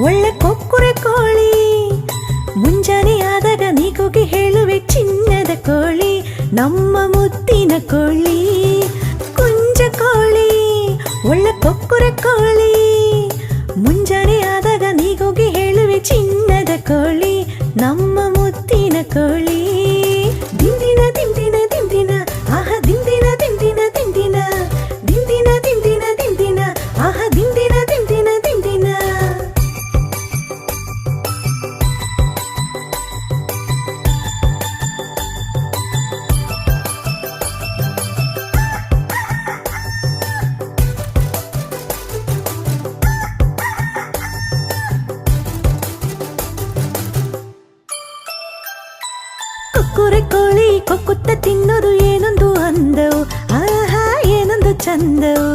ಒಳ್ಳೆ ಕೊಕ್ಕುರೆ ಕೋಳಿ, ಮುಂಜಾನೆ ಆದಾಗ ನೀಗೋಗಿ ಹೇಳುವೆ ಚಿನ್ನದ ಕೋಳಿ, ನಮ್ಮ ಮುತ್ತಿನ ಕೋಳಿ. ಕುಂಜ ಕೋಳಿ, ಒಳ್ಳೆ ಕೊಕ್ಕುರೆ ಕೋಳಿ, ಮುಂಜಾನೆ ಆದಾಗ ನೀಗೋಗಿ ಹೇಳುವೆ ಚಿನ್ನದ ಕೋಳಿ, ನಮ್ಮ ಮುತ್ತಿನ ಕೋಳಿ. ದಿಂದಿನ ದಿಂದಿನ ದಿಂದಿನ ಆಹ ದಿಂದಿನ ದಿಂದಿನ ದಿಂದಿನ ದಿಂದಿನ ದಿಂದಿನ ದಿಂದಿನ ಆಹ ದಿಂದಿನ ದಿಂದಿನ ದಿಂದಿನ. ಕೊಕ್ಕುರೆ ಕೋಳಿ ಕೊಕ್ಕುತ್ತ ತಿನ್ನೋದು ಏನೊಂದು ಅಂದವು, ಆಹಾ ಏನೊಂದು ಚಂದವು.